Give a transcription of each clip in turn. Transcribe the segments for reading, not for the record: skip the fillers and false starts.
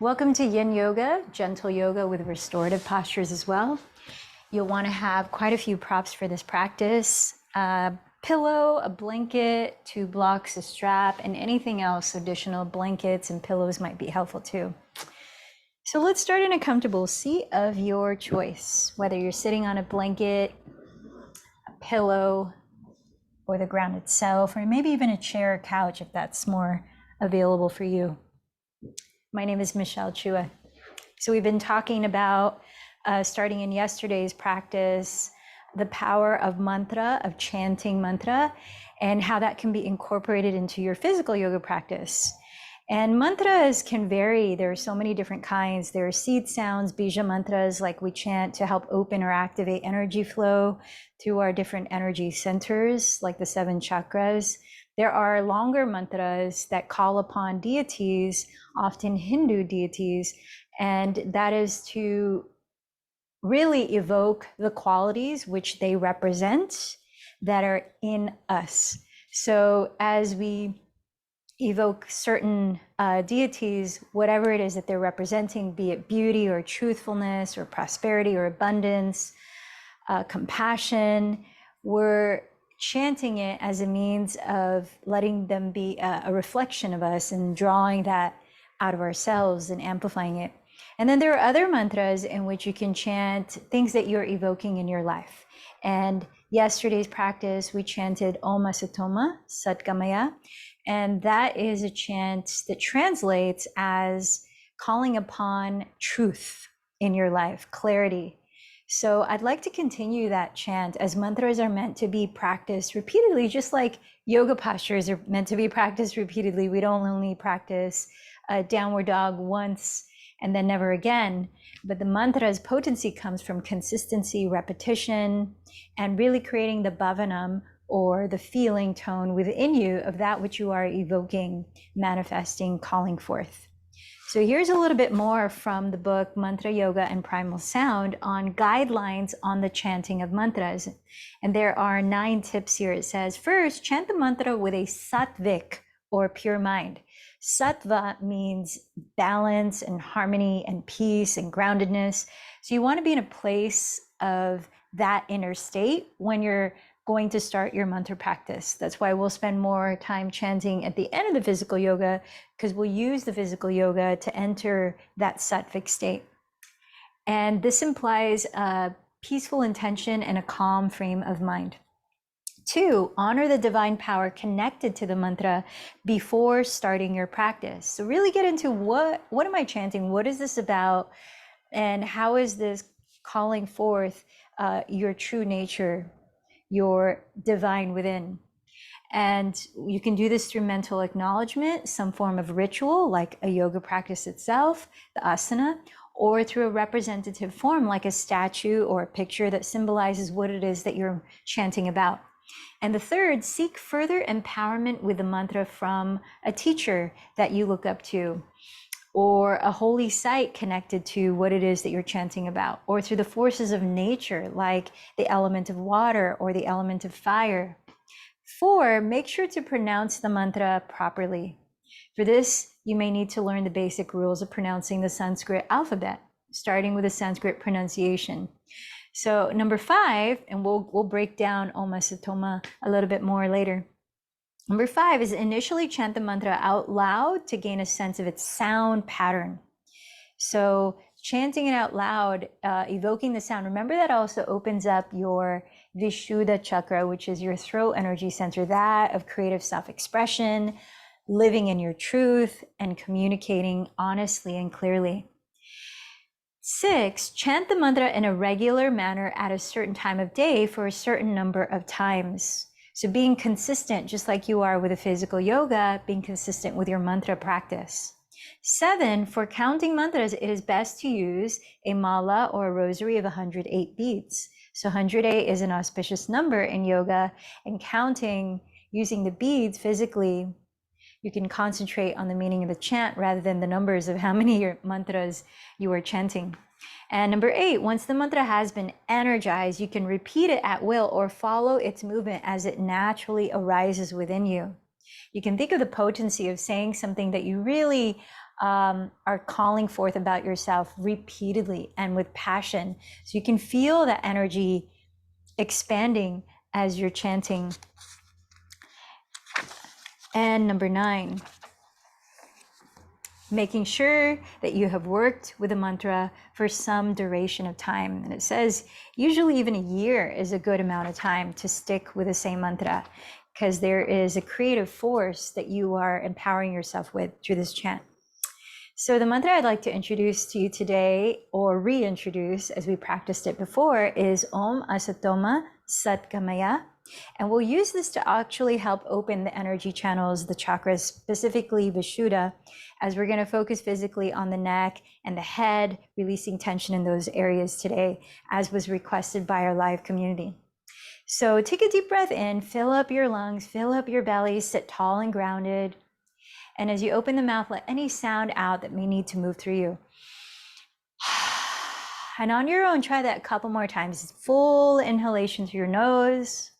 Welcome to Yin Yoga, gentle yoga with restorative postures as well. You'll want to have quite a few props for this practice. A pillow, a blanket, 2 blocks, a strap, and anything else. Additional blankets and pillows might be helpful too. So let's start in a comfortable seat of your choice, whether you're sitting on a blanket, a pillow, or the ground itself, or maybe even a chair or couch if that's more available for you. My name is Michelle Chua. So we've been talking about, starting in yesterday's practice, the power of mantra, of chanting mantra, and how that can be incorporated into your physical yoga practice. And mantras can vary. There are so many different kinds. There are seed sounds, bija mantras, like we chant to help open or activate energy flow through our different energy centers, like the 7 chakras. There are longer mantras that call upon deities, often Hindu deities, and that is to really evoke the qualities which they represent that are in us. So as we evoke certain deities, whatever it is that they're representing, be it beauty or truthfulness or prosperity or abundance, compassion, we're chanting it as a means of letting them be a reflection of us and drawing that out of ourselves and amplifying it. And then there are other mantras in which you can chant things that you're evoking in your life. And yesterday's practice, we chanted Om Asatoma Satgamaya. And that is a chant that translates as calling upon truth in your life, clarity. So I'd like to continue that chant, as mantras are meant to be practiced repeatedly, just like yoga postures are meant to be practiced repeatedly. We don't only practice a downward dog once and then never again, but the mantra's potency comes from consistency, repetition, and really creating the bhavanam, or the feeling tone within you of that which you are evoking, manifesting, calling forth. So here's a little bit more from the book Mantra Yoga and Primal Sound on guidelines on the chanting of mantras. And there are 9 tips here. It says, first, chant the mantra with a sattvic, or pure mind. Sattva means balance and harmony and peace and groundedness. So you want to be in a place of that inner state when you're going to start your mantra practice. That's why we'll spend more time chanting at the end of the physical yoga, because we'll use the physical yoga to enter that sattvic state. And this implies a peaceful intention and a calm frame of mind. 2, honor the divine power connected to the mantra before starting your practice. So really get into what am I chanting? What is this about? And how is this calling forth your true nature, your divine within? And you can do this through mental acknowledgement, some form of ritual like a yoga practice itself, the asana, or through a representative form like a statue or a picture that symbolizes what it is that you're chanting about. And the 3rd, seek further empowerment with the mantra from a teacher that you look up to, or a holy site connected to what it is that you're chanting about, or through the forces of nature, like the element of water or the element of fire. 4, make sure to pronounce the mantra properly. For this, you may need to learn the basic rules of pronouncing the Sanskrit alphabet, starting with the Sanskrit pronunciation. So number 5, and we'll break down Om Asatoma a little bit more later. Number 5 is initially chant the mantra out loud to gain a sense of its sound pattern. So chanting it out loud, evoking the sound. Remember that also opens up your Vishuddha chakra, which is your throat energy center, that of creative self-expression, living in your truth, and communicating honestly and clearly. 6, chant the mantra in a regular manner at a certain time of day for a certain number of times. So being consistent, just like you are with a physical yoga, being consistent with your mantra practice. 7, for counting mantras, it is best to use a mala or a rosary of 108 beads. So 108 is an auspicious number in yoga, and counting using the beads physically, you can concentrate on the meaning of the chant rather than the numbers of how many mantras you are chanting. And number 8, once the mantra has been energized, you can repeat it at will or follow its movement as it naturally arises within you. You can think of the potency of saying something that you really are calling forth about yourself repeatedly and with passion. So you can feel that energy expanding as you're chanting. And number 9, making sure that you have worked with a mantra for some duration of time. And it says usually even a year is a good amount of time to stick with the same mantra, because there is a creative force that you are empowering yourself with through this chant. So the mantra I'd like to introduce to you today, or reintroduce as we practiced it before, is Om Asatoma Sat Gamaya. And we'll use this to actually help open the energy channels, the chakras, specifically Vishuddha, as we're going to focus physically on the neck and the head, releasing tension in those areas today, as was requested by our live community. So take a deep breath in, fill up your lungs, fill up your belly, sit tall and grounded. And as you open the mouth, let any sound out that may need to move through you. And on your own, try that a couple more times. Full inhalation through your nose,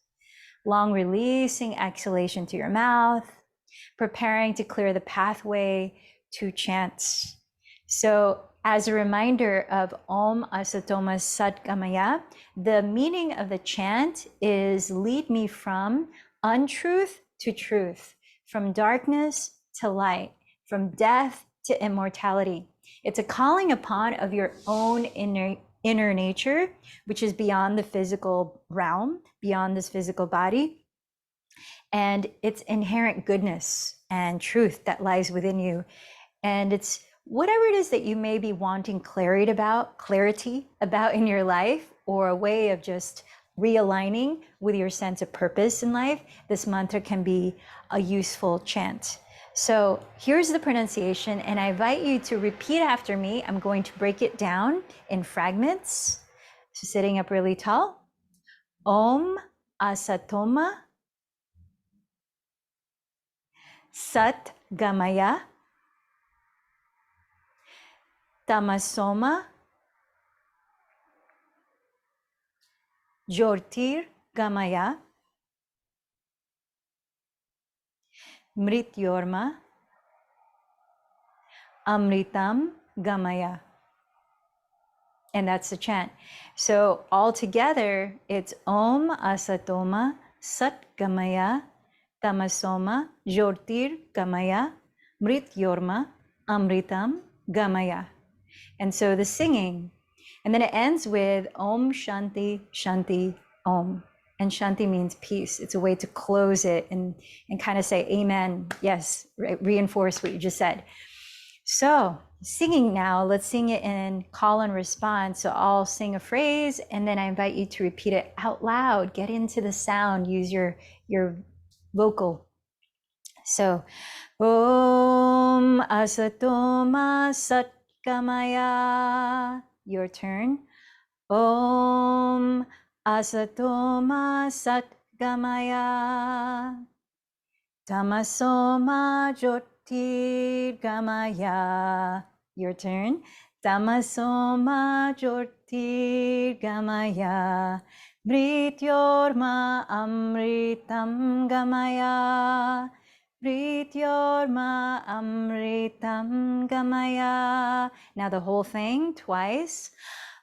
long releasing exhalation to your mouth, preparing to clear the pathway to chants. So as a reminder of Om Asatoma Sat Gamaya, the meaning of the chant is lead me from untruth to truth, from darkness to light, from death to immortality. It's a calling upon of your own inner nature, which is beyond the physical realm, beyond this physical body, and its inherent goodness and truth that lies within you. And it's whatever it is that you may be wanting clarity about in your life, or a way of just realigning with your sense of purpose in life, this mantra can be a useful chant. So here's the pronunciation, and I invite you to repeat after me. I'm going to break it down in fragments. So sitting up really tall. Om Asatoma Sat Gamaya Tamasoma Jyotir Gamaya Mrityorma Amritam Gamaya. And that's the chant. So all together, it's Om Asatoma Sat Gamaya Tamasoma Jyotir Gamaya Mrityorma Amritam Gamaya. And so the singing, and then it ends with Om Shanti Shanti Om. And Shanti means peace. It's a way to close it and kind of say amen. Yes, reinforce what you just said. So singing now, let's sing it in call and response. So I'll sing a phrase, and then I invite you to repeat it out loud. Get into the sound, use your vocal. So Om Asatoma Sat Gamaya. Your turn. Om Asatoma Sat Gamaya Tamasoma Jyotir Gamaya. Your turn. Tamasoma Jyotir Gamaya Mrityorma Amritam Gamaya Mrityorma Amritam Gamaya. Now the whole thing twice.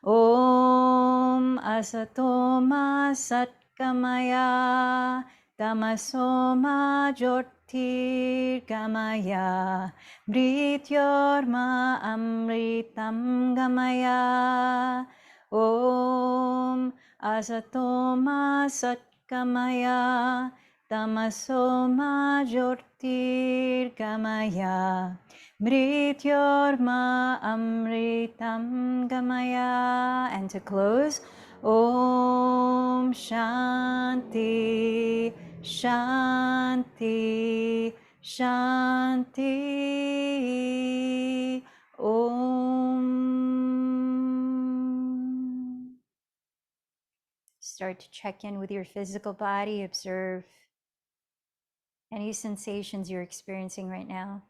Om Asatoma Sat Gamaya Tamasoma Jyotir Gamaya Mrityorma Amritam Gamaya. Om Asatoma Sat Gamaya Tamasoma Jyotir Gamaya Mrityorma Amritam Gamaya. And to close, Om Shanti Shanti Shanti Om. Start to check in with your physical body. Observe any sensations you're experiencing right now.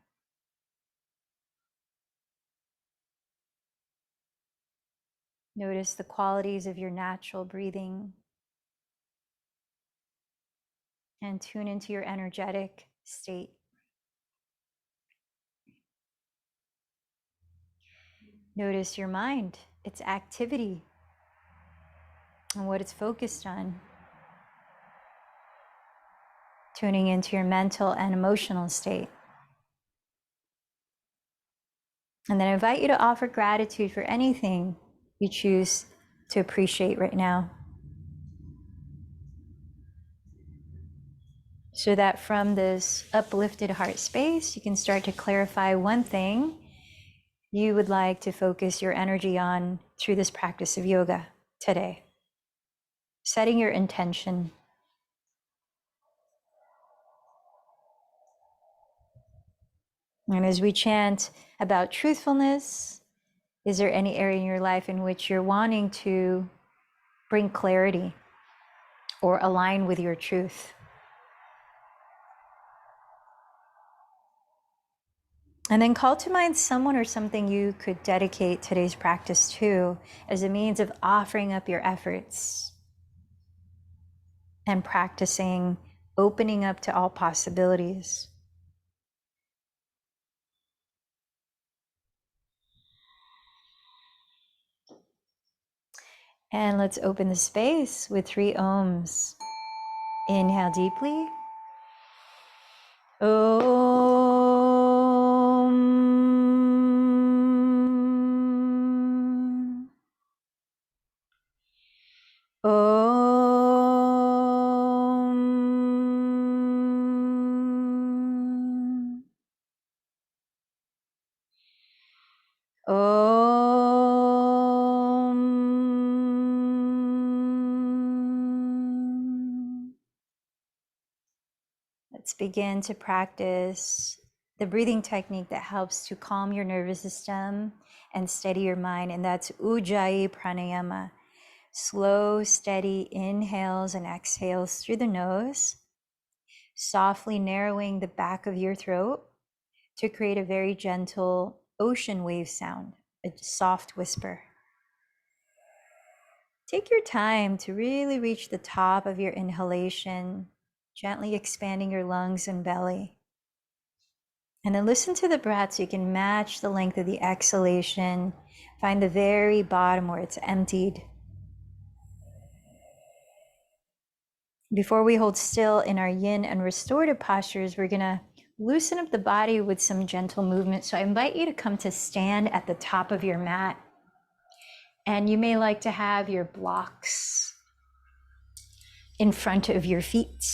Notice the qualities of your natural breathing, and tune into your energetic state. Notice your mind, its activity, and what it's focused on. Tuning into your mental and emotional state. And then I invite you to offer gratitude for anything you choose to appreciate right now. So that from this uplifted heart space, you can start to clarify one thing you would like to focus your energy on through this practice of yoga today. Setting your intention. And as we chant about truthfulness, is there any area in your life in which you're wanting to bring clarity or align with your truth? And then call to mind someone or something you could dedicate today's practice to as a means of offering up your efforts and practicing opening up to all possibilities. And let's open the space with 3 ohms. Inhale deeply. Om. Om. Om. Let's begin to practice the breathing technique that helps to calm your nervous system and steady your mind, and that's Ujjayi Pranayama. Slow, steady inhales and exhales through the nose, softly narrowing the back of your throat to create a very gentle ocean wave sound, a soft whisper. Take your time to really reach the top of your inhalation, gently expanding your lungs and belly. And then listen to the breath so you can match the length of the exhalation. Find the very bottom where it's emptied. Before we hold still in our yin and restorative postures, we're gonna loosen up the body with some gentle movement. So I invite you to come to stand at the top of your mat. And you may like to have your blocks in front of your feet.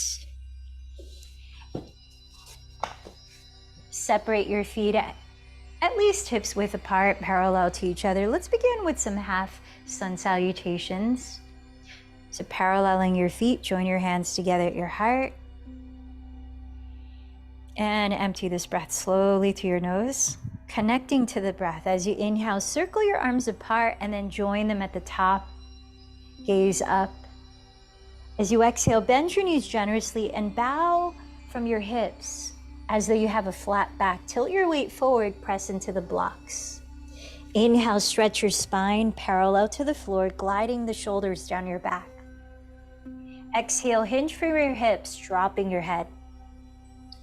Separate your feet at least hips width apart, parallel to each other. Let's begin with some half sun salutations. So paralleling your feet, join your hands together at your heart. And empty this breath slowly through your nose. Connecting to the breath. As you inhale, circle your arms apart and then join them at the top. Gaze up. As you exhale, bend your knees generously and bow from your hips as though you have a flat back. Tilt your weight forward, press into the blocks. Inhale, stretch your spine parallel to the floor, gliding the shoulders down your back. Exhale, hinge from your hips, dropping your head.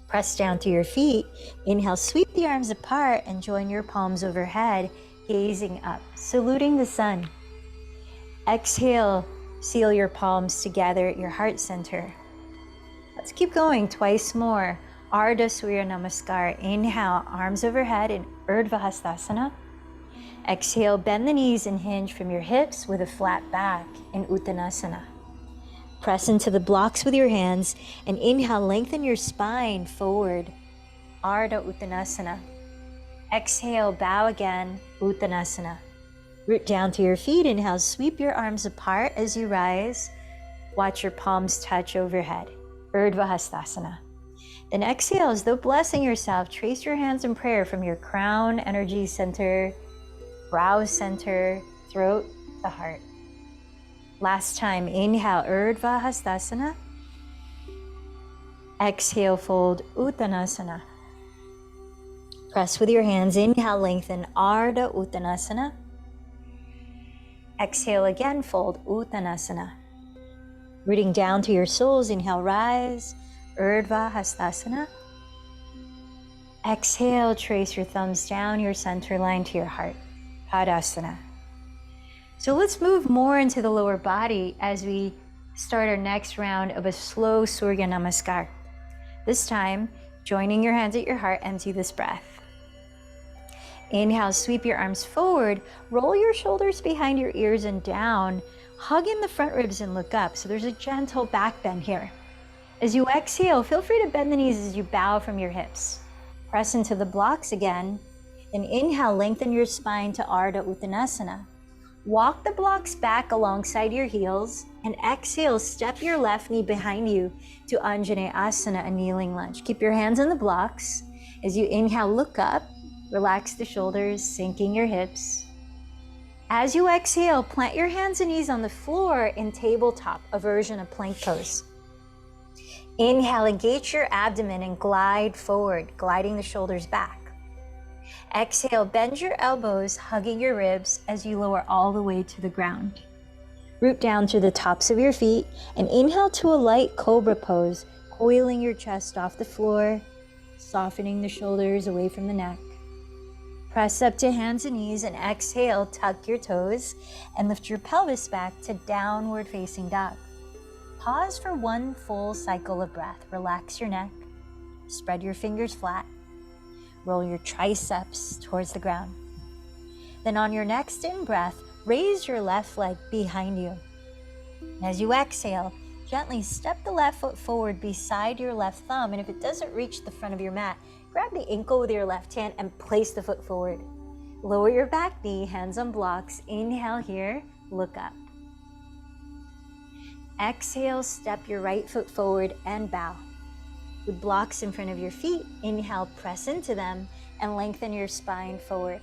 Press down to your feet. Inhale, sweep the arms apart and join your palms overhead, gazing up, saluting the sun. Exhale, seal your palms together at your heart center. Let's keep going twice more. Ardha Surya Namaskar. Inhale, arms overhead in Urdhva Hastasana. Exhale, bend the knees and hinge from your hips with a flat back in Uttanasana. Press into the blocks with your hands and inhale, lengthen your spine forward. Ardha Uttanasana. Exhale, bow again, Uttanasana. Root down to your feet. Inhale, sweep your arms apart as you rise. Watch your palms touch overhead. Urdhva Hastasana. Then exhale, as though blessing yourself, trace your hands in prayer from your crown energy center, brow center, throat, the heart. Last time, inhale, Urdhva Hastasana. Exhale, fold, Uttanasana. Press with your hands, inhale, lengthen, Ardha Uttanasana. Exhale again, fold, Uttanasana. Rooting down to your soles, inhale, rise, Urdhva Hastasana. Exhale, trace your thumbs down your center line to your heart. Padasana. So let's move more into the lower body as we start our next round of a slow Surya Namaskar. This time, joining your hands at your heart, empty this breath. Inhale, sweep your arms forward, roll your shoulders behind your ears and down, hug in the front ribs and look up. So there's a gentle back bend here. As you exhale, feel free to bend the knees as you bow from your hips. Press into the blocks again. Then inhale, lengthen your spine to Ardha Uttanasana. Walk the blocks back alongside your heels, and exhale, step your left knee behind you to Anjaneyasana, Asana, a kneeling lunge. Keep your hands on the blocks. As you inhale, look up, relax the shoulders, sinking your hips. As you exhale, plant your hands and knees on the floor in tabletop, a version of plank pose. Inhale, engage your abdomen and glide forward, gliding the shoulders back. Exhale, bend your elbows, hugging your ribs as you lower all the way to the ground. Root down to the tops of your feet and inhale to a light cobra pose, coiling your chest off the floor, softening the shoulders away from the neck. Press up to hands and knees and exhale, tuck your toes and lift your pelvis back to downward facing dog. Pause for one full cycle of breath. Relax your neck, spread your fingers flat. Roll your triceps towards the ground. Then on your next in-breath, raise your left leg behind you. As you exhale, gently step the left foot forward beside your left thumb, and if it doesn't reach the front of your mat, grab the ankle with your left hand and place the foot forward. Lower your back knee, hands on blocks. Inhale here, look up. Exhale, step your right foot forward and bow. With blocks in front of your feet, inhale, press into them and lengthen your spine forward.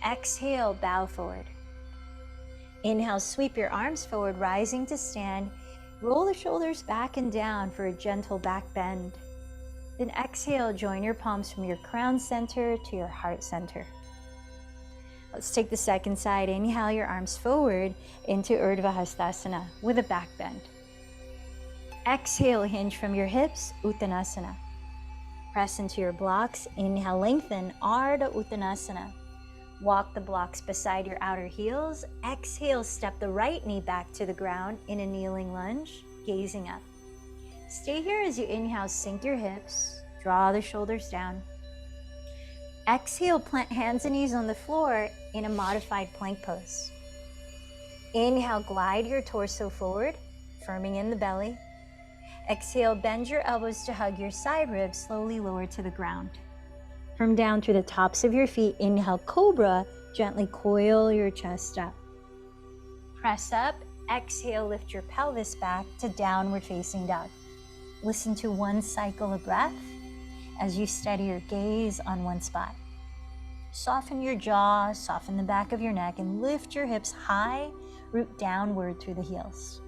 Exhale, bow forward. Inhale, sweep your arms forward, rising to stand. Roll the shoulders back and down for a gentle back bend. Then exhale, join your palms from your crown center to your heart center. Let's take the second side. Inhale your arms forward into Urdhva Hastasana with a back bend. Exhale, hinge from your hips, Uttanasana. Press into your blocks. Inhale, lengthen, Ardha Uttanasana. Walk the blocks beside your outer heels. Exhale, step the right knee back to the ground in a kneeling lunge, gazing up. Stay here as you inhale, sink your hips, draw the shoulders down. Exhale, plant hands and knees on the floor in a modified plank pose. Inhale, glide your torso forward, firming in the belly. Exhale, bend your elbows to hug your side ribs, slowly lower to the ground. From down to the tops of your feet, inhale, cobra, gently coil your chest up. Press up, exhale, lift your pelvis back to downward facing dog. Listen to one cycle of breath as you steady your gaze on one spot. Soften your jaw, soften the back of your neck, and lift your hips high, root downward through the heels.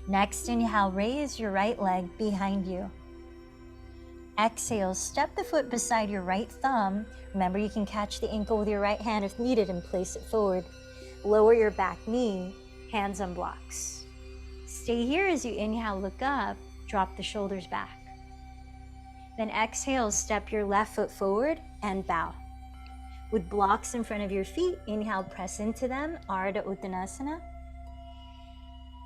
Next, inhale, raise your right leg behind you. Exhale, step the foot beside your right thumb. Remember, you can catch the ankle with your right hand if needed and place it forward. Lower your back knee, hands on blocks. Stay here as you inhale, look up, drop the shoulders back. Then exhale, step your left foot forward and bow. With blocks in front of your feet, inhale, press into them, Ardha Uttanasana.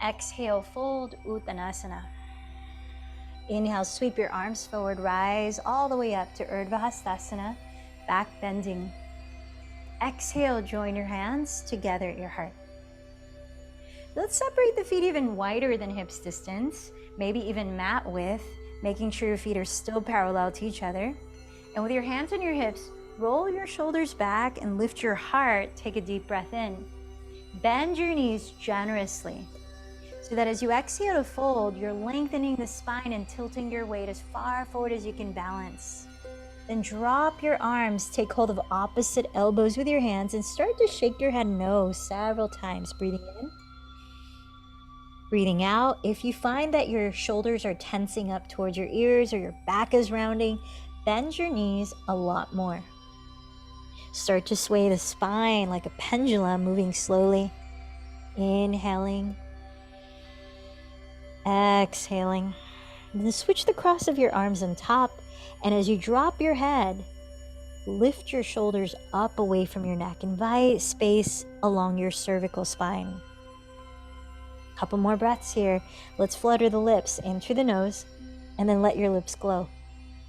Exhale, fold, Uttanasana. Inhale, sweep your arms forward, rise all the way up to Urdhva Hastasana, back bending. Exhale, join your hands together at your heart. Let's separate the feet even wider than hips distance, maybe even mat width, making sure your feet are still parallel to each other. And with your hands on your hips, roll your shoulders back and lift your heart. Take a deep breath in. Bend your knees generously, so that as you exhale to fold, you're lengthening the spine and tilting your weight as far forward as you can balance. Then drop your arms, take hold of opposite elbows with your hands, and start to shake your head no several times. Breathing in, breathing out. If you find that your shoulders are tensing up towards your ears or your back is rounding, bend your knees a lot more. Start to sway the spine like a pendulum, moving slowly. Inhaling. Exhaling. Then switch the cross of your arms on top, and as you drop your head, Lift your shoulders up away from your neck. Invite space along your cervical spine. Couple more breaths here. Let's flutter the lips in through the nose and then let your lips glow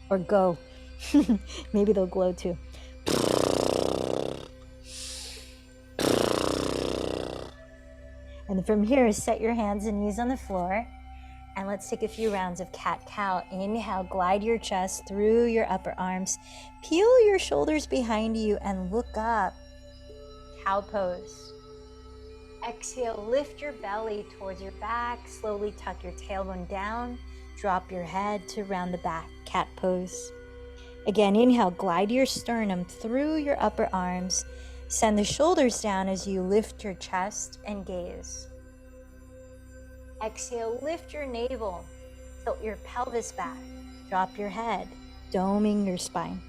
or go. Maybe they'll glow too. And from here, set your hands and knees on the floor. And let's take a few rounds of cat-cow. Inhale, glide your chest through your upper arms. Peel your shoulders behind you and look up. Cow pose. Exhale, lift your belly towards your back. Slowly tuck your tailbone down. Drop your head to round the back, cat pose. Again, inhale, glide your sternum through your upper arms. Send the shoulders down as you lift your chest and gaze. Exhale, lift your navel, tilt your pelvis back, drop your head, doming your spine.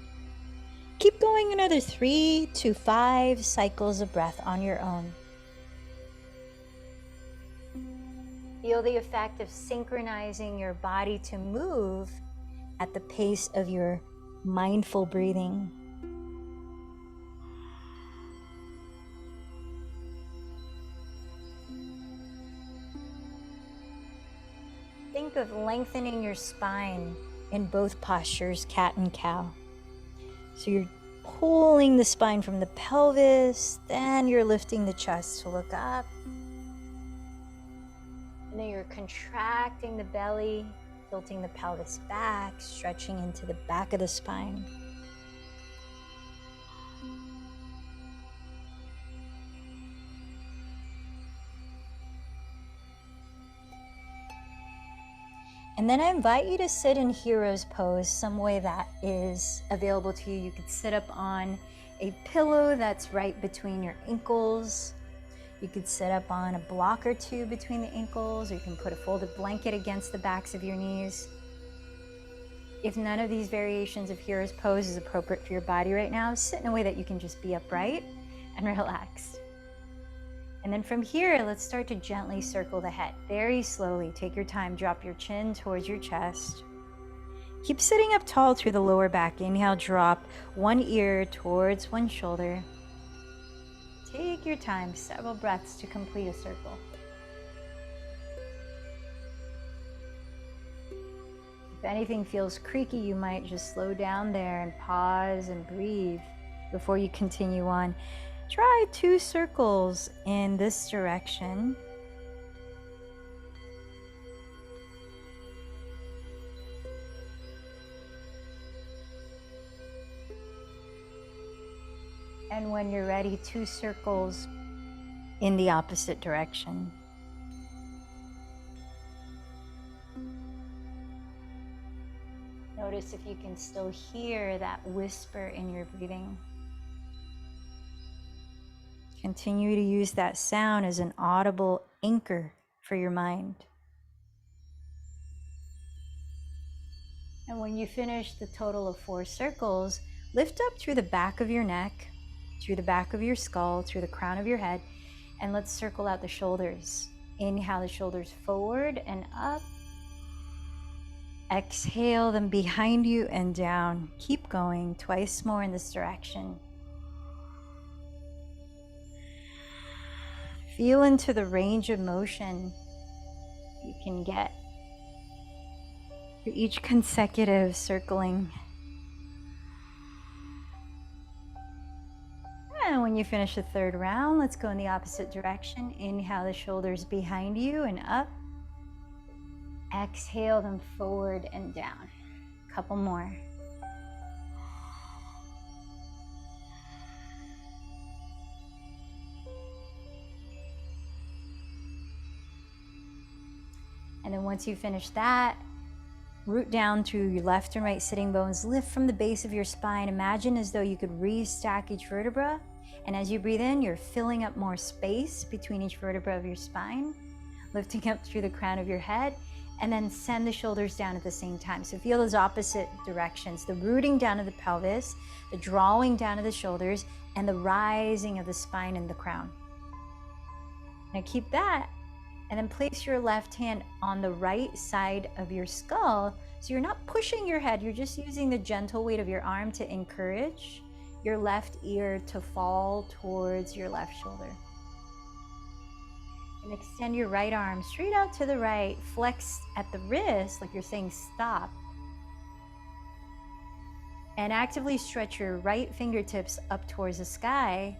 Keep going another 3 to 5 cycles of breath on your own. Feel the effect of synchronizing your body to move at the pace of your mindful breathing. Think of lengthening your spine in both postures, cat and cow. So you're pulling the spine from the pelvis, then you're lifting the chest to look up. And then you're contracting the belly, tilting the pelvis back, stretching into the back of the spine. And then I invite you to sit in hero's pose, some way that is available to you. You could sit up on a pillow that's right between your ankles. You could sit up on a block or two between the ankles, or you can put a folded blanket against the backs of your knees. If none of these variations of hero's pose is appropriate for your body right now, sit in a way that you can just be upright and relaxed. And then from here, let's start to gently circle the head. Very slowly, take your time, drop your chin towards your chest. Keep sitting up tall through the lower back. Inhale, drop one ear towards one shoulder. Take your time, several breaths to complete a circle. If anything feels creaky, you might just slow down there and pause and breathe before you continue on. Try 2 circles in this direction. And when you're ready, 2 circles in the opposite direction. Notice if you can still hear that whisper in your breathing. Continue to use that sound as an audible anchor for your mind. And when you finish the total of 4 circles, lift up through the back of your neck, through the back of your skull, through the crown of your head, and let's circle out the shoulders. Inhale the shoulders forward and up. Exhale them behind you and down. Keep going, twice more in this direction. Feel into the range of motion you can get for each consecutive circling. And when you finish the 3rd round, let's go in the opposite direction. Inhale the shoulders behind you and up. Exhale them forward and down. Couple more. And then once you finish that, root down through your left and right sitting bones, lift from the base of your spine. Imagine as though you could restack each vertebra. And as you breathe in, you're filling up more space between each vertebra of your spine, lifting up through the crown of your head, and then send the shoulders down at the same time. So feel those opposite directions, the rooting down of the pelvis, the drawing down of the shoulders, and the rising of the spine and the crown. Now keep that. And then place your left hand on the right side of your skull. So you're not pushing your head, you're just using the gentle weight of your arm to encourage your left ear to fall towards your left shoulder. And extend your right arm straight out to the right, flex at the wrist like you're saying stop. And actively stretch your right fingertips up towards the sky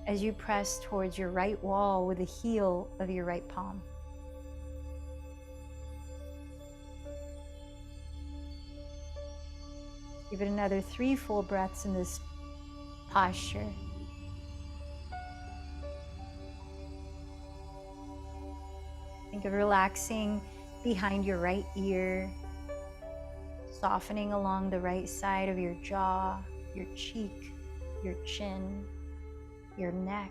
as you press towards your right wall with the heel of your right palm. Give it another 3 full breaths in this posture. Think of relaxing behind your right ear, softening along the right side of your jaw, your cheek, your chin, your neck,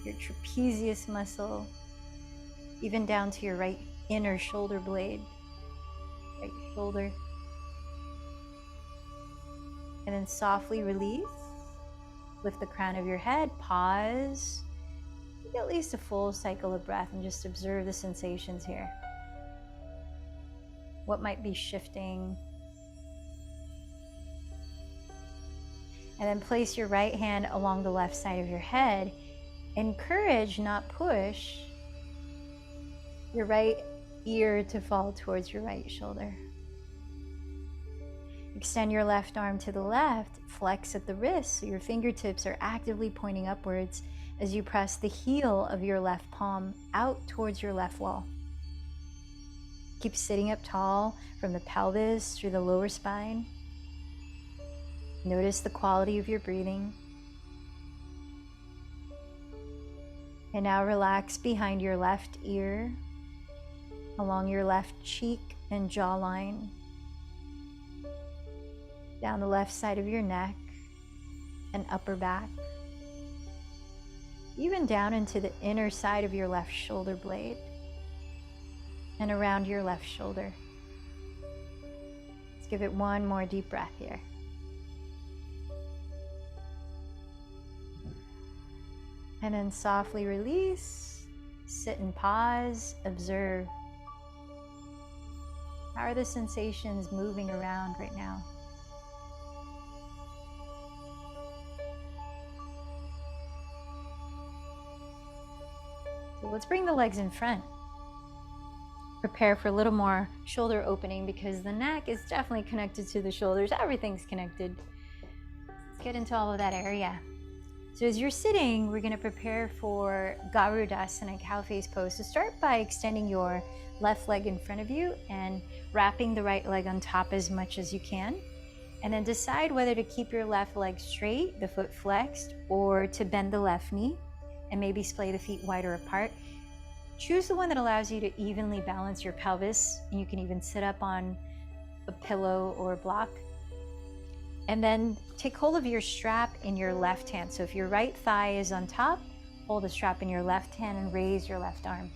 your trapezius muscle, even down to your right inner shoulder blade, right shoulder. And then softly release. Lift the crown of your head, pause. Take at least a full cycle of breath and just observe the sensations here. What might be shifting? And then place your right hand along the left side of your head. Encourage, not push, your right ear to fall towards your right shoulder. Extend your left arm to the left, flex at the wrist so your fingertips are actively pointing upwards as you press the heel of your left palm out towards your left wall. Keep sitting up tall from the pelvis through the lower spine. Notice the quality of your breathing. And now relax behind your left ear, along your left cheek and jawline, down the left side of your neck and upper back, even down into the inner side of your left shoulder blade and around your left shoulder. Let's give it one more deep breath here. And then softly release, sit and pause, observe. How are the sensations moving around right now? So let's bring the legs in front. Prepare for a little more shoulder opening because the neck is definitely connected to the shoulders. Everything's connected. Let's get into all of that area. So as you're sitting, we're going to prepare for Garudasana, cow face pose. So start by extending your left leg in front of you and wrapping the right leg on top as much as you can. And then decide whether to keep your left leg straight, the foot flexed, or to bend the left knee and maybe splay the feet wider apart. Choose the one that allows you to evenly balance your pelvis. And you can even sit up on a pillow or a block. And then take hold of your strap in your left hand. So if your right thigh is on top, hold the strap in your left hand and raise your left arm.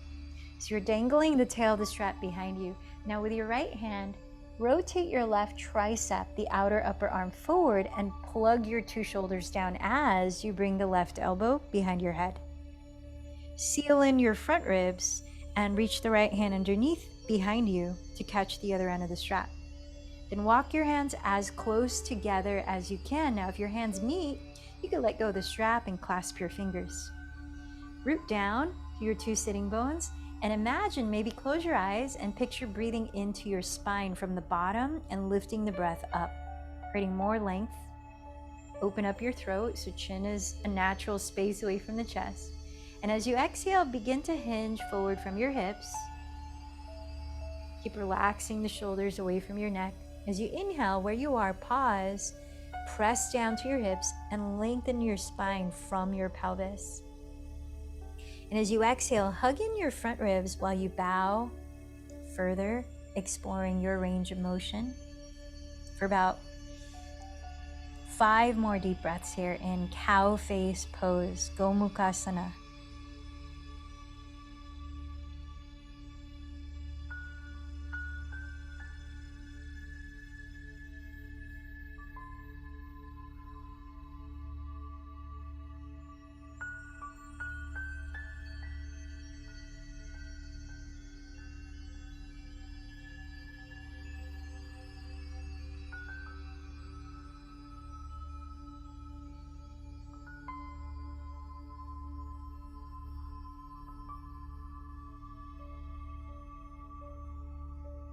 So you're dangling the tail of the strap behind you. Now with your right hand, rotate your left tricep, the outer upper arm forward, and plug your 2 shoulders down as you bring the left elbow behind your head. Seal in your front ribs and reach the right hand underneath behind you to catch the other end of the strap. Then walk your hands as close together as you can. Now, if your hands meet, you can let go of the strap and clasp your fingers. Root down to your 2 sitting bones and imagine, maybe close your eyes and picture breathing into your spine from the bottom and lifting the breath up, creating more length. Open up your throat so chin is a natural space away from the chest. And as you exhale, begin to hinge forward from your hips. Keep relaxing the shoulders away from your neck. As you inhale, where you are, pause, press down to your hips, and lengthen your spine from your pelvis. And as you exhale, hug in your front ribs while you bow further, exploring your range of motion for about 5 more deep breaths here in cow face pose, Gomukhasana.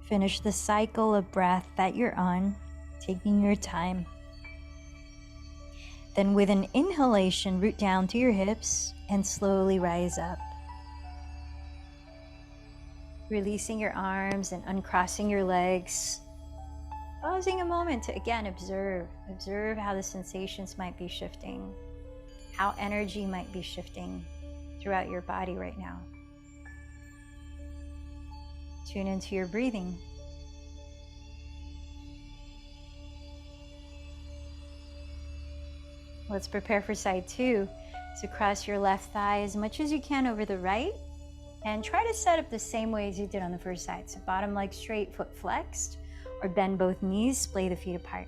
Finish the cycle of breath that you're on, taking your time. Then with an inhalation, root down to your hips and slowly rise up. Releasing your arms and uncrossing your legs. Pausing a moment to again observe how the sensations might be shifting, how energy might be shifting throughout your body right now. Tune into your breathing. Let's prepare for side two. So cross your left thigh as much as you can over the right and try to set up the same way as you did on the first side. So bottom leg straight, foot flexed, or bend both knees, splay the feet apart.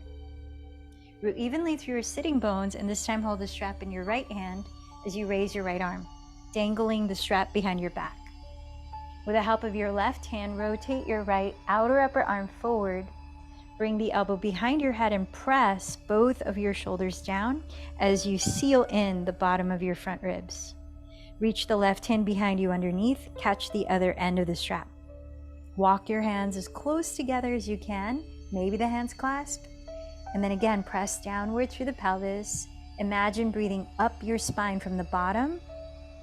Root evenly through your sitting bones, and this time hold the strap in your right hand as you raise your right arm, dangling the strap behind your back. With the help of your left hand, rotate your right outer upper arm forward. Bring the elbow behind your head and press both of your shoulders down as you seal in the bottom of your front ribs. Reach the left hand behind you underneath, catch the other end of the strap. Walk your hands as close together as you can, maybe the hands clasp, and then again press downward through the pelvis. Imagine breathing up your spine from the bottom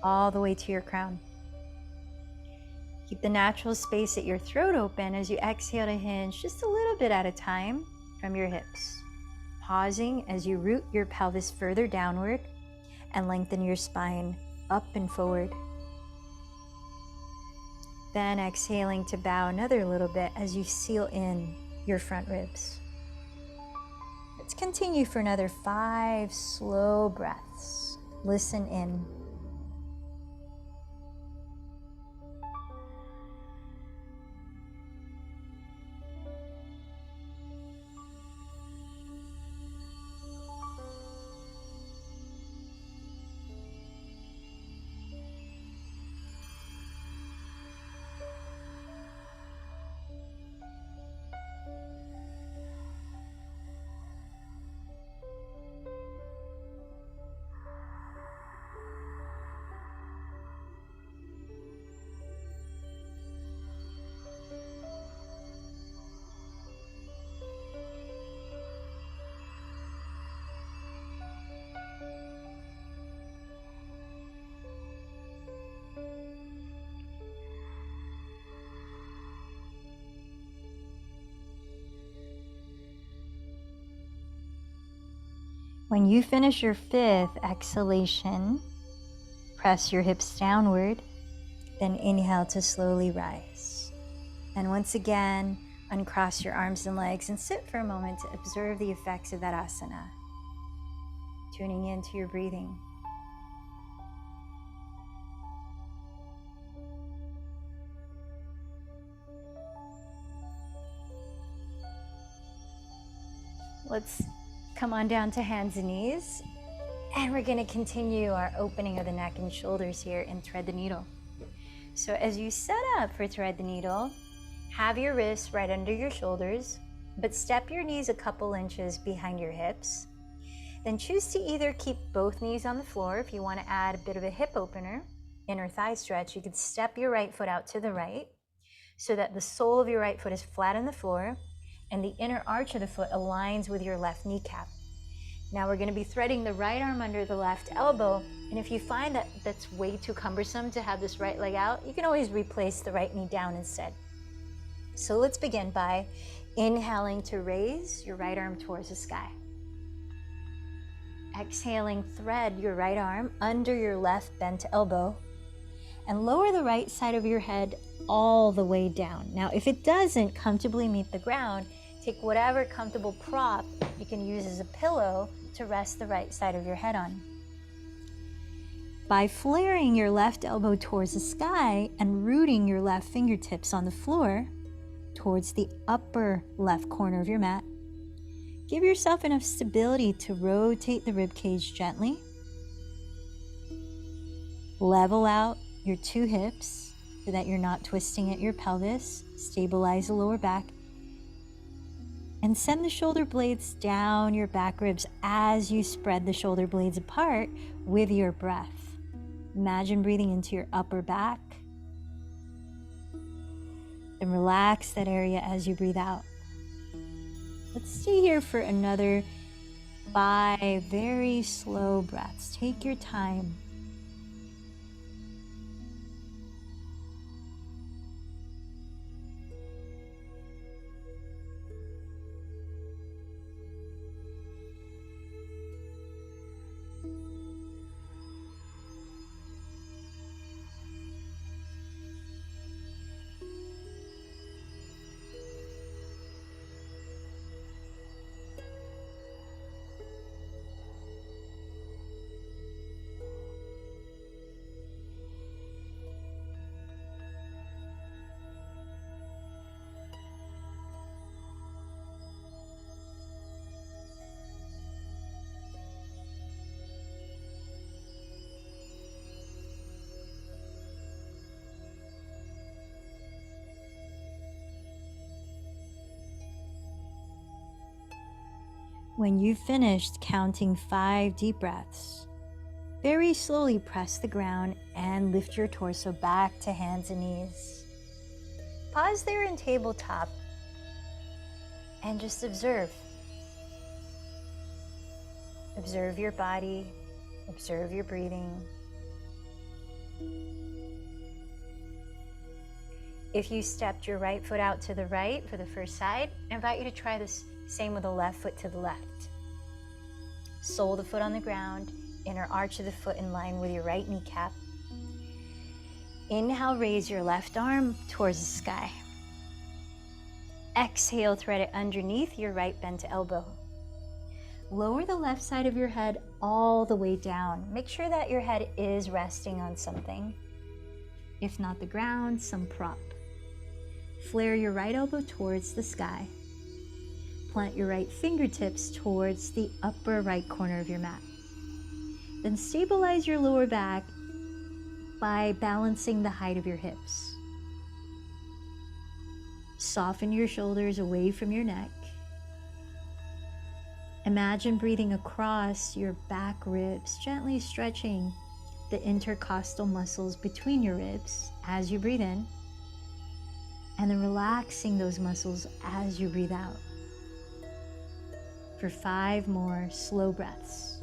all the way to your crown. Keep the natural space at your throat open as you exhale to hinge just a little bit at a time from your hips. Pausing as you root your pelvis further downward and lengthen your spine up and forward. Then exhaling to bow another little bit as you seal in your front ribs. Let's continue for another 5 slow breaths. Listen in. When you finish your 5th exhalation, press your hips downward, then inhale to slowly rise. And once again, uncross your arms and legs and sit for a moment to observe the effects of that asana. Tuning into your breathing. Let's come on down to hands and knees, and we're going to continue our opening of the neck and shoulders here in thread the needle. So as you set up for thread the needle, have your wrists right under your shoulders, but step your knees a couple inches behind your hips. Then choose to either keep both knees on the floor. If you want to add a bit of a hip opener, inner thigh stretch, you could step your right foot out to the right so that the sole of your right foot is flat on the floor and the inner arch of the foot aligns with your left kneecap. Now we're going to be threading the right arm under the left elbow, and if you find that that's way too cumbersome to have this right leg out, you can always replace the right knee down instead. So let's begin by inhaling to raise your right arm towards the sky. Exhaling, thread your right arm under your left bent elbow and lower the right side of your head all the way down. Now, if it doesn't comfortably meet the ground, take whatever comfortable prop you can use as a pillow to rest the right side of your head on. By flaring your left elbow towards the sky and rooting your left fingertips on the floor towards the upper left corner of your mat, give yourself enough stability to rotate the rib cage gently. Level out your 2 hips so that you're not twisting at your pelvis. Stabilize the lower back. And send the shoulder blades down your back ribs as you spread the shoulder blades apart with your breath. Imagine breathing into your upper back Then relax that area as you breathe out. Let's stay here for another 5 very slow breaths. Take your time. When you've finished counting 5 deep breaths, very slowly press the ground and lift your torso back to hands and knees. Pause there in tabletop and just observe. Observe your body, observe your breathing. If you stepped your right foot out to the right for the first side, I invite you to try this same with the left foot to the left. Sole of the foot on the ground, inner arch of the foot in line with your right kneecap. Inhale, raise your left arm towards the sky. Exhale, thread it underneath your right bent elbow. Lower the left side of your head all the way down. Make sure that your head is resting on something. If not the ground, some prop. Flare your right elbow towards the sky. Plant your right fingertips towards the upper right corner of your mat. Then stabilize your lower back by balancing the height of your hips. Soften your shoulders away from your neck. Imagine breathing across your back ribs, gently stretching the intercostal muscles between your ribs as you breathe in, and then relaxing those muscles as you breathe out. For 5 more slow breaths.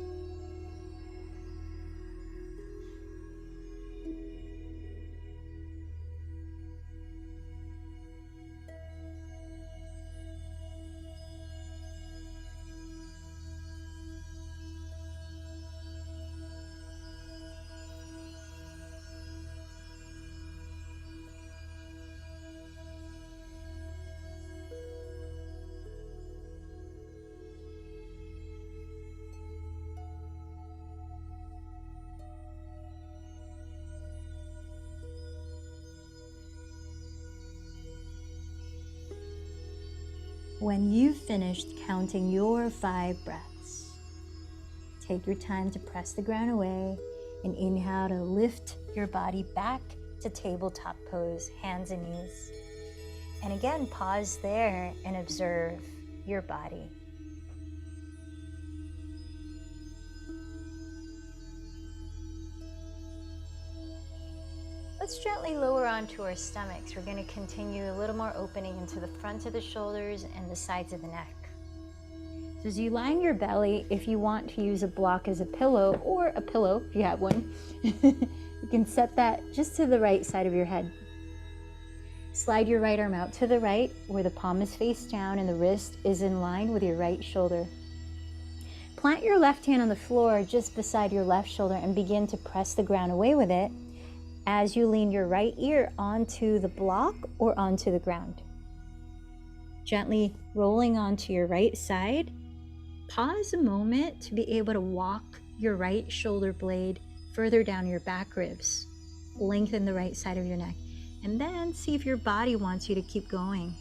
When you've finished counting your 5 breaths, take your time to press the ground away and inhale to lift your body back to tabletop pose, hands and knees. And again, pause there and observe your body. Let's gently lower onto our stomachs. We're going to continue a little more opening into the front of the shoulders and the sides of the neck. So as you line your belly, if you want to use a block as a pillow, or a pillow if you have one, you can set that just to the right side of your head. Slide your right arm out to the right where the palm is face down and the wrist is in line with your right shoulder. Plant your left hand on the floor just beside your left shoulder and begin to press the ground away with it as you lean your right ear onto the block or onto the ground. Gently rolling onto your right side, pause a moment to be able to walk your right shoulder blade further down your back ribs. Lengthen the right side of your neck. And then see if your body wants you to keep going,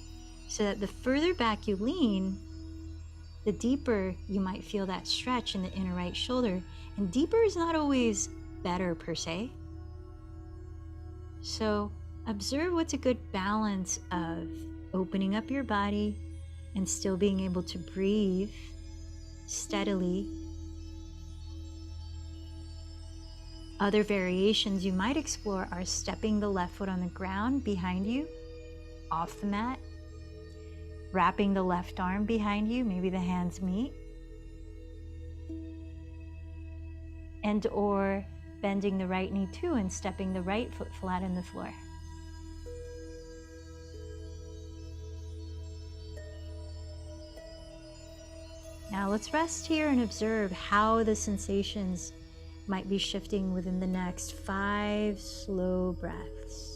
so that the further back you lean, the deeper you might feel that stretch in the inner right shoulder. And deeper is not always better per se. So observe what's a good balance of opening up your body and still being able to breathe steadily. Other variations you might explore are stepping the left foot on the ground behind you off the mat, wrapping the left arm behind you, maybe the hands meet, and or bending the right knee too and stepping the right foot flat on the floor. Now let's rest here and observe how the sensations might be shifting within the next 5 slow breaths.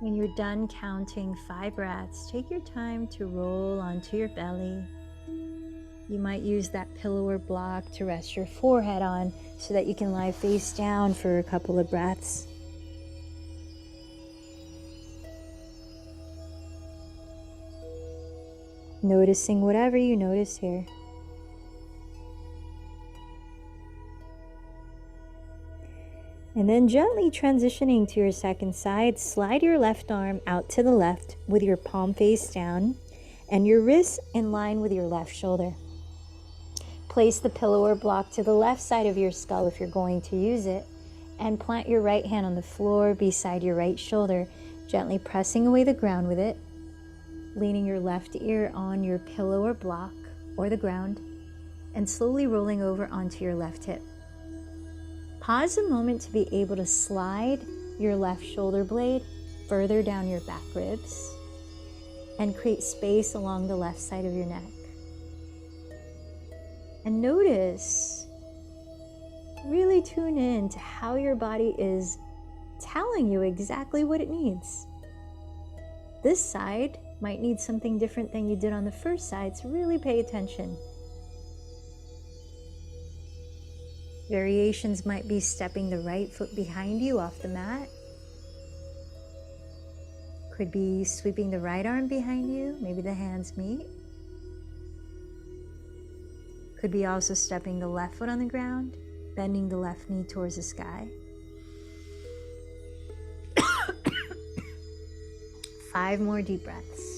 When you're done counting 5 breaths, take your time to roll onto your belly. You might use that pillow or block to rest your forehead on so that you can lie face down for a couple of breaths. Noticing whatever you notice here. And then gently transitioning to your second side, slide your left arm out to the left with your palm face down and your wrists in line with your left shoulder. Place the pillow or block to the left side of your skull if you're going to use it, and plant your right hand on the floor beside your right shoulder, gently pressing away the ground with it, leaning your left ear on your pillow or block or the ground, and slowly rolling over onto your left hip. Pause a moment to be able to slide your left shoulder blade further down your back ribs and create space along the left side of your neck. And notice, really tune in to how your body is telling you exactly what it needs. This side might need something different than you did on the first side, so really pay attention. Variations might be stepping the right foot behind you off the mat. Could be sweeping the right arm behind you, maybe the hands meet. Could be also stepping the left foot on the ground, bending the left knee towards the sky. 5 more deep breaths.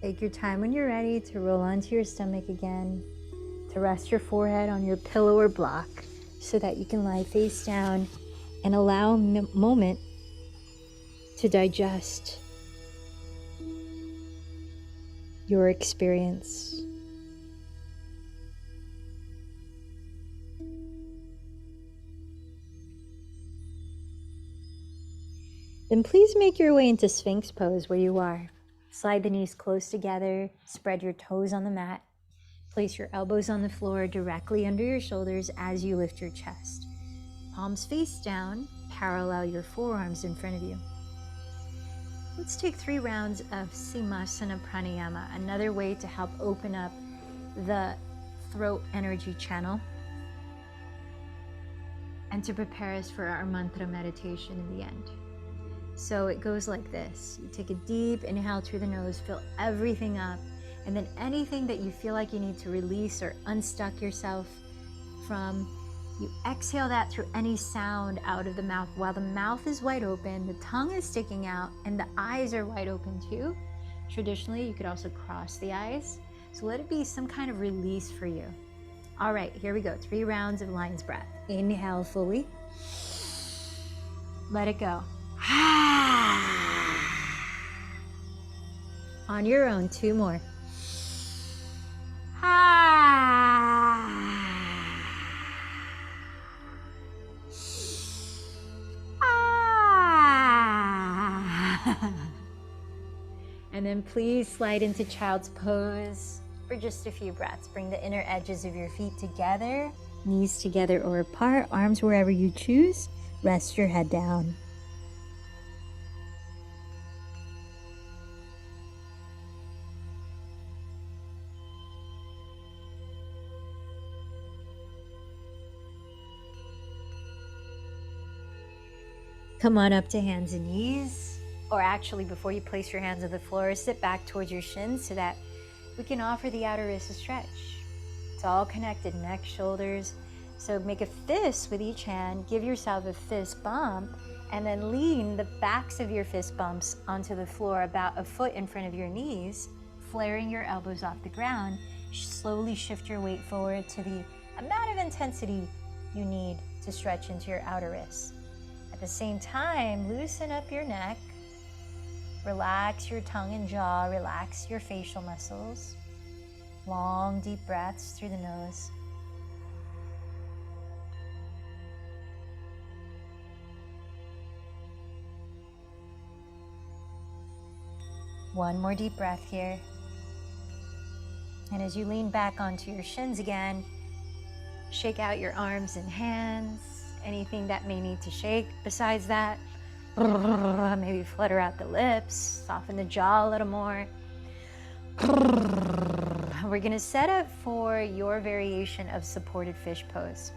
Take your time when you're ready to roll onto your stomach again, to rest your forehead on your pillow or block so that you can lie face down and allow a moment to digest your experience. Then please make your way into Sphinx pose where you are. Slide the knees close together, spread your toes on the mat. Place your elbows on the floor directly under your shoulders as you lift your chest. Palms face down, parallel your forearms in front of you. Let's take 3 rounds of Simasana Pranayama, another way to help open up the throat energy channel and to prepare us for our mantra meditation in the end. So it goes like this. You take a deep inhale through the nose, fill everything up, and then anything that you feel like you need to release or unstuck yourself from, you exhale that through any sound out of the mouth. While the mouth is wide open, the tongue is sticking out, and the eyes are wide open too. Traditionally, you could also cross the eyes. So let it be some kind of release for you. All right, here we go. 3 rounds of lion's breath. Inhale fully. Let it go. On your own, 2 more. And then please slide into child's pose for just a few breaths. Bring the inner edges of your feet together, knees together or apart, arms wherever you choose. Rest your head down. Come on up to hands and knees, or actually before you place your hands on the floor, sit back towards your shins so that we can offer the outer wrist a stretch. It's all connected, neck, shoulders. So make a fist with each hand, give yourself a fist bump, and then lean the backs of your fist bumps onto the floor about a foot in front of your knees, flaring your elbows off the ground. Slowly shift your weight forward to the amount of intensity you need to stretch into your outer wrist. At the same time, loosen up your neck, relax your tongue and jaw, relax your facial muscles. Long, deep breaths through the nose. One more deep breath here. And as you lean back onto your shins again, shake out your arms and hands. Anything that may need to shake. Besides that, maybe flutter out the lips, soften the jaw a little more. We're gonna set up for your variation of supported fish pose.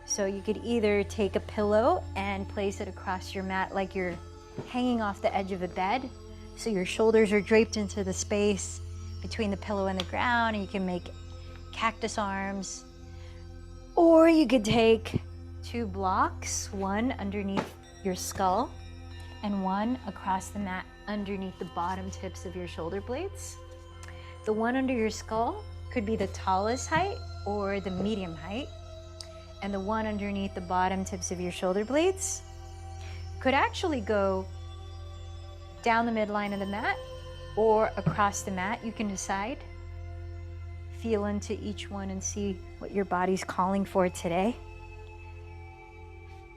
So you could either take a pillow and place it across your mat like you're hanging off the edge of a bed. So your shoulders are draped into the space between the pillow and the ground, and you can make cactus arms. Or you could take 2 blocks, one underneath your skull and one across the mat underneath the bottom tips of your shoulder blades. The one under your skull could be the tallest height or the medium height, and the one underneath the bottom tips of your shoulder blades could actually go down the midline of the mat or across the mat. You can decide. Feel into each one and see what your body's calling for today.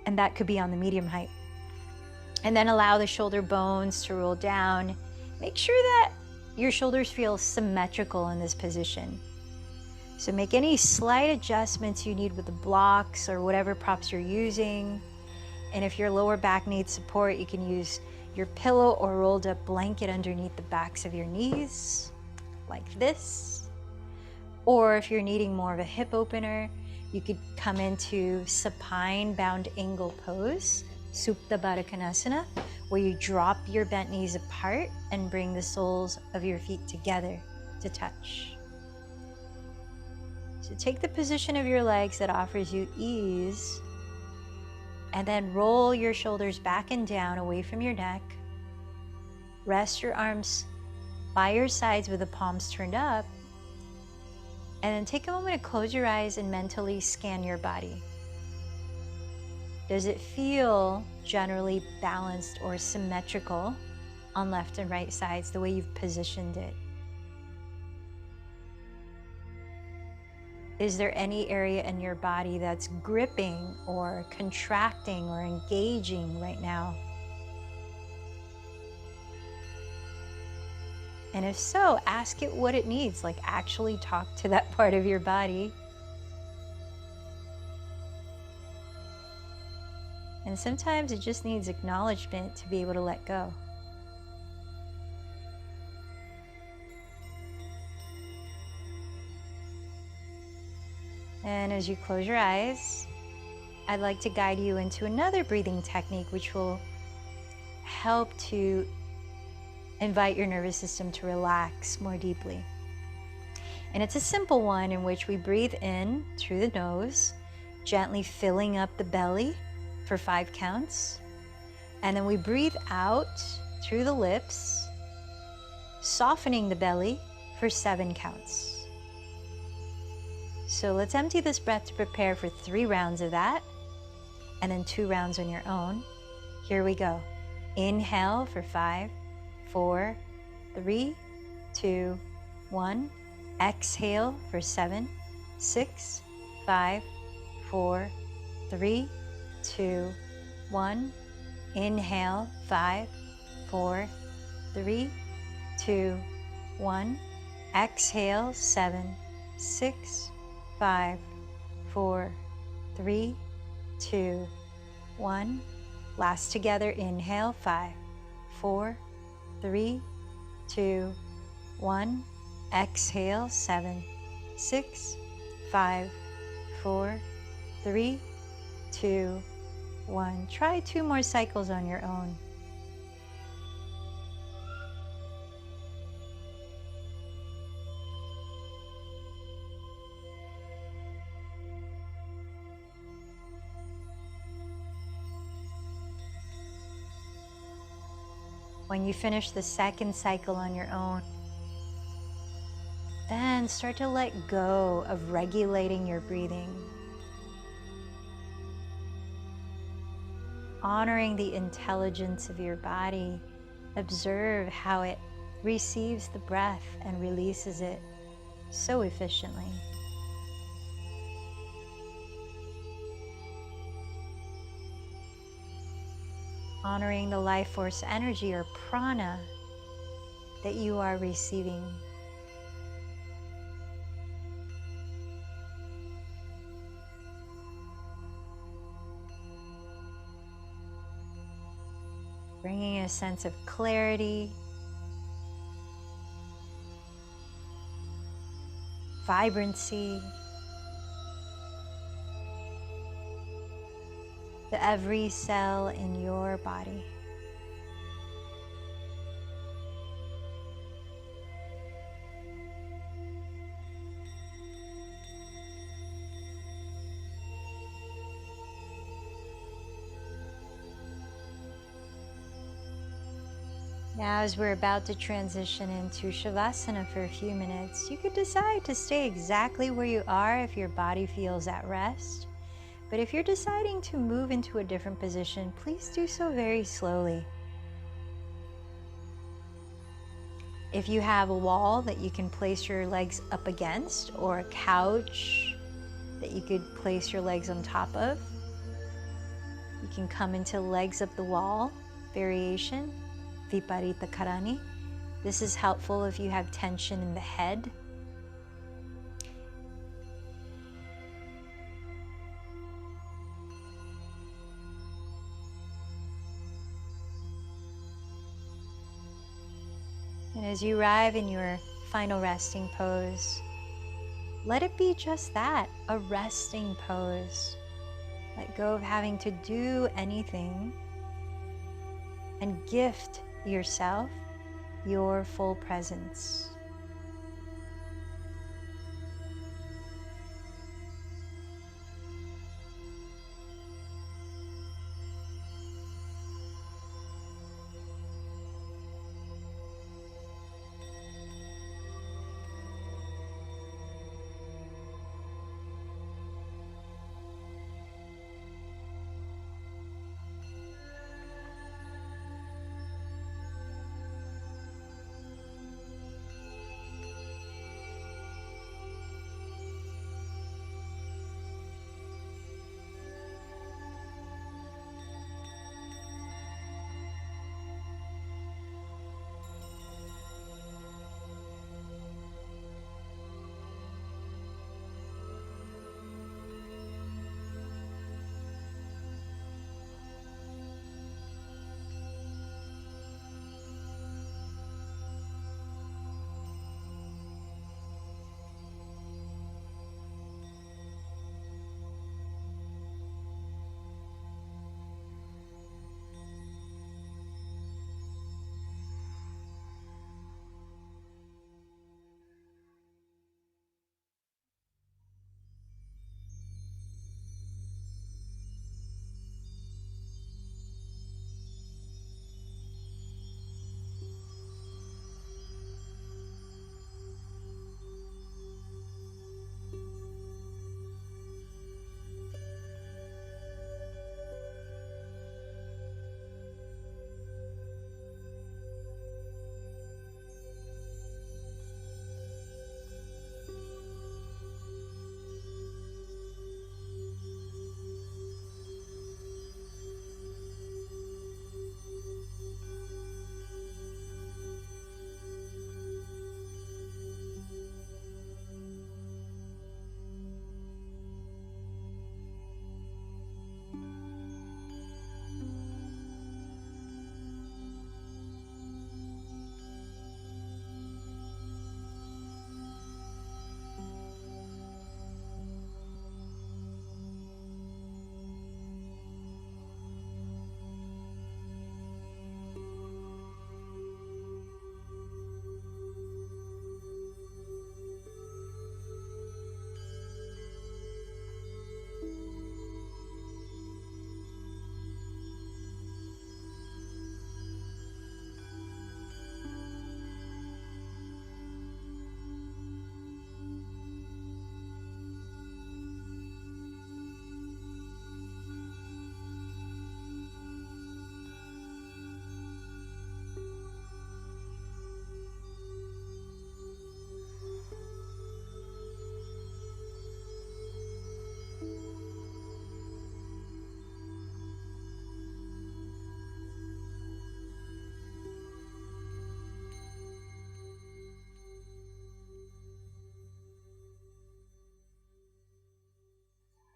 And that could be on the medium height. And then allow the shoulder bones to roll down. Make sure that your shoulders feel symmetrical in this position. So make any slight adjustments you need with the blocks or whatever props you're using. And if your lower back needs support, you can use your pillow or rolled up blanket underneath the backs of your knees, like this. Or if you're needing more of a hip opener, you could come into supine bound angle pose, Supta Baddha Konasana, where you drop your bent knees apart and bring the soles of your feet together to touch. So take the position of your legs that offers you ease, and then roll your shoulders back and down away from your neck. Rest your arms by your sides with the palms turned up. And then take a moment to close your eyes and mentally scan your body. Does it feel generally balanced or symmetrical on left and right sides, the way you've positioned it? Is there any area in your body that's gripping or contracting or engaging right now? And if so, ask it what it needs, like actually talk to that part of your body. And sometimes it just needs acknowledgement to be able to let go. And as you close your eyes, I'd like to guide you into another breathing technique which will help to invite your nervous system to relax more deeply. And it's a simple one in which we breathe in through the nose, gently filling up the belly for 5 counts. And then we breathe out through the lips, softening the belly for 7 counts. So let's empty this breath to prepare for 3 rounds of that, and then 2 rounds on your own. Here we go. Inhale for 5, 4, 3, 2, 1. Exhale for 7, 6, 5, 4, 3, 2, 1. Inhale, 5, 4, 3, 2, 1. Exhale, 7, 6, 5, 4, 3, 2, 1. Last together, inhale, 5, 4, 3, 2, 1. Exhale, 7, 6, 5, 4, 3, 2, 1. Try 2 more cycles on your own. When you finish the second cycle on your own, then start to let go of regulating your breathing, honoring the intelligence of your body. Observe how it receives the breath and releases it so efficiently. Honoring the life force energy or prana that you are receiving. Bringing a sense of clarity, vibrancy, to every cell in your body. Now, as we're about to transition into Shavasana for a few minutes, you could decide to stay exactly where you are if your body feels at rest. But if you're deciding to move into a different position, please do so very slowly. If you have a wall that you can place your legs up against, or a couch that you could place your legs on top of, you can come into legs up the wall variation, Viparita Karani. This is helpful if you have tension in the head. And as you arrive in your final resting pose, let it be just that, a resting pose. Let go of having to do anything and gift yourself your full presence.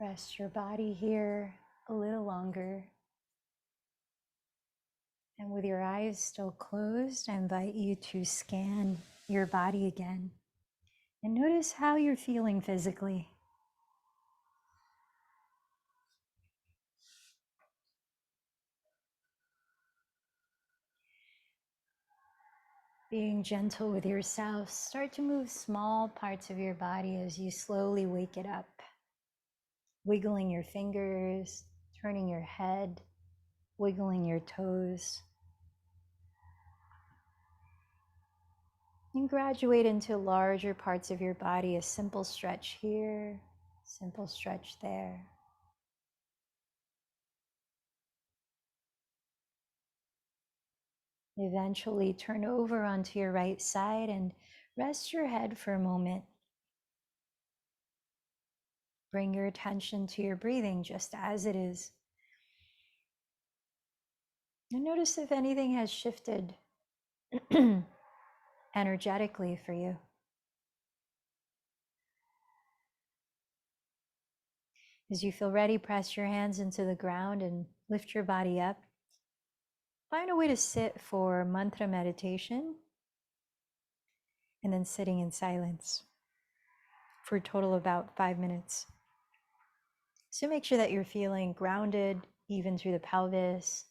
Rest your body here a little longer. And with your eyes still closed, I invite you to scan your body again and notice how you're feeling physically. Being gentle with yourself, start to move small parts of your body as you slowly wake it up. Wiggling your fingers, turning your head, wiggling your toes. And graduate into larger parts of your body, a simple stretch here, simple stretch there. Eventually turn over onto your right side and rest your head for a moment. Bring your attention to your breathing just as it is. And notice if anything has shifted energetically for you. As you feel ready, press your hands into the ground and lift your body up. Find a way to sit for mantra meditation and then sitting in silence for a total of about 5 minutes. So make sure that you're feeling grounded, even through the pelvis,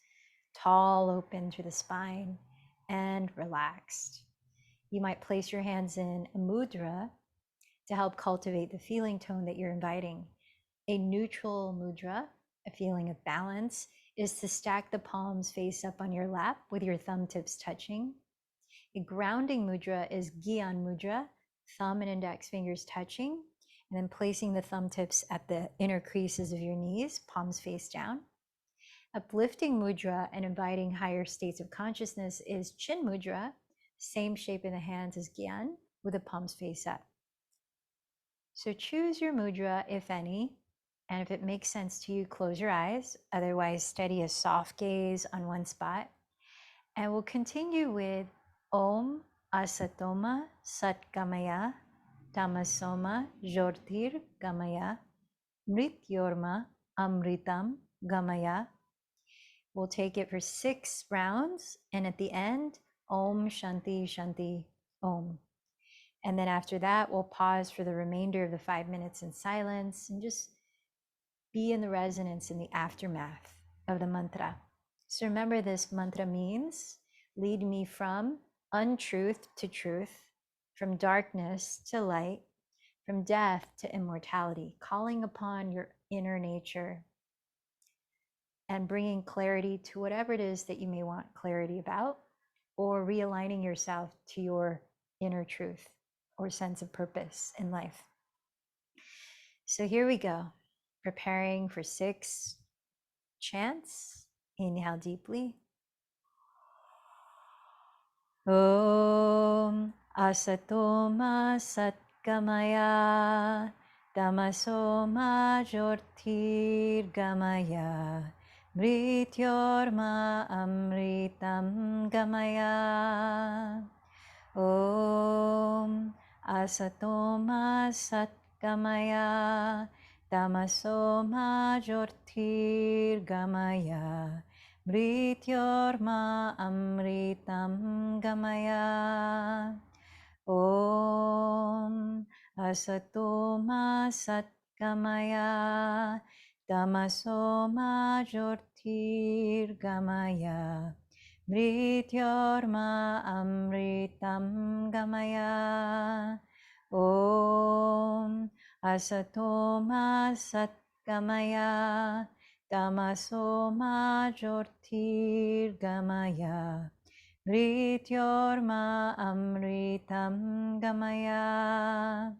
tall, open through the spine, and relaxed. You might place your hands in a mudra to help cultivate the feeling tone that you're inviting. A neutral mudra, a feeling of balance, is to stack the palms face up on your lap with your thumb tips touching. A grounding mudra is Gyan mudra, thumb and index fingers touching, and then placing the thumb tips at the inner creases of your knees, palms face down. Uplifting mudra and inviting higher states of consciousness is Chin mudra, same shape in the hands as Gyan, with the palms face up. So choose your mudra, if any, and if it makes sense to you, close your eyes. Otherwise, steady a soft gaze on one spot. And we'll continue with Om Asatoma Satgamaya Tamasoma Jyotir Gamaya Mrityorma Amritam Gamaya. We'll take it for 6 rounds, and at the end, Om Shanti Shanti Om. And then after that, we'll pause for the remainder of the 5 minutes in silence and just be in the resonance in the aftermath of the mantra. So remember, this mantra means lead me from untruth to truth, from darkness to light, from death to immortality, calling upon your inner nature and bringing clarity to whatever it is that you may want clarity about, or realigning yourself to your inner truth or sense of purpose in life. So here we go, preparing for 6 chants. Inhale deeply. Om Asatoma Satgamaya Tamasoma Jyotirgamaya Mrityorma Amritam Gamaya. Om Asatoma Satgamaya Tamasoma Jyotirgamaya Mrityorma Amritam Gamaya. Om Asatoma Satgamaya Tamasoma Jyotirgamaya Mrityorma Amritam Gamaya. Om Asatoma Satgamaya Tamasoma Jyotirgamaya Mrityorma Amritam Gamaya.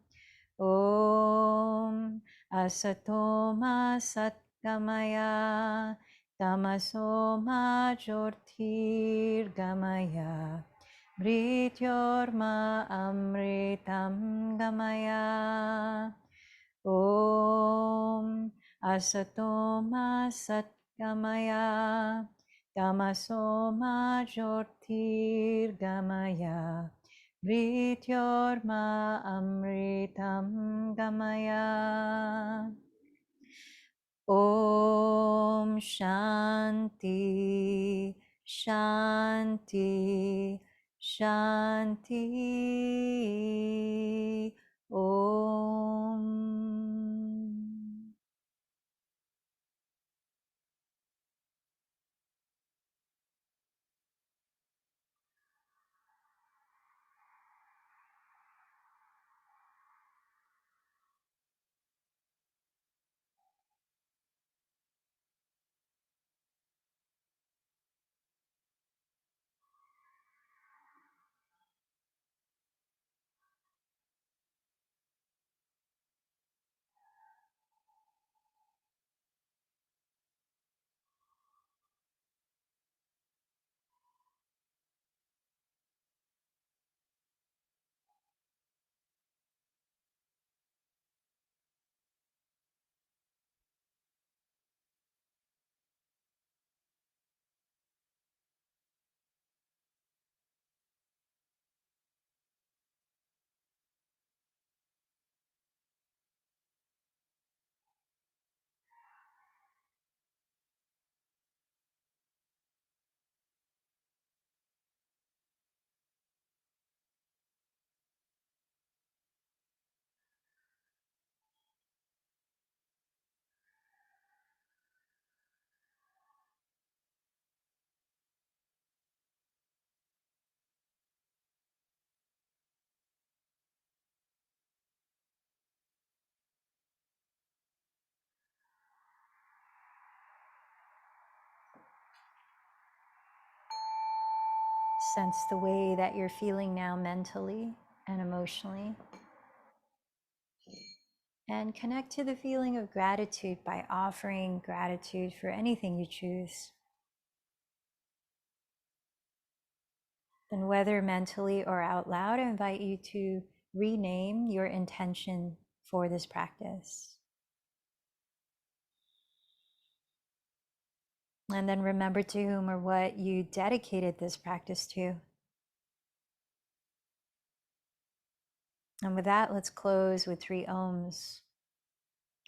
Om Asatoma Satgamaya Tamasoma Jyotirgamaya Mrityorma Amritam Gamaya. Om Asatoma Satgamaya Tamasoma Jyotirgamaya Mrityorma Amritam Gamaya. Om Shanti, Shanti, Shanti. Om. Sense the way that you're feeling now mentally and emotionally. And connect to the feeling of gratitude by offering gratitude for anything you choose. And whether mentally or out loud, I invite you to rename your intention for this practice. And then remember to whom or what you dedicated this practice to. And with that, let's close with 3 ohms,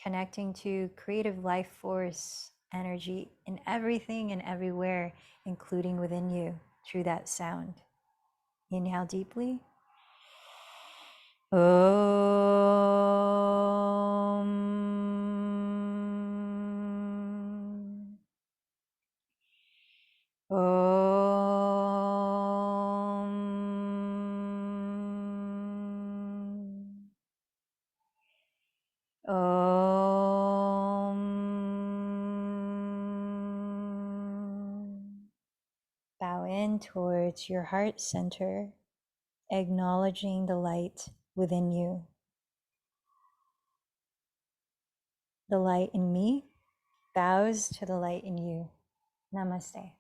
connecting to creative life force energy in everything and everywhere, including within you, through that sound. Inhale deeply. Om. Om. Om. Bow in towards your heart center, acknowledging the light within you. The light in me bows to the light in you. Namaste.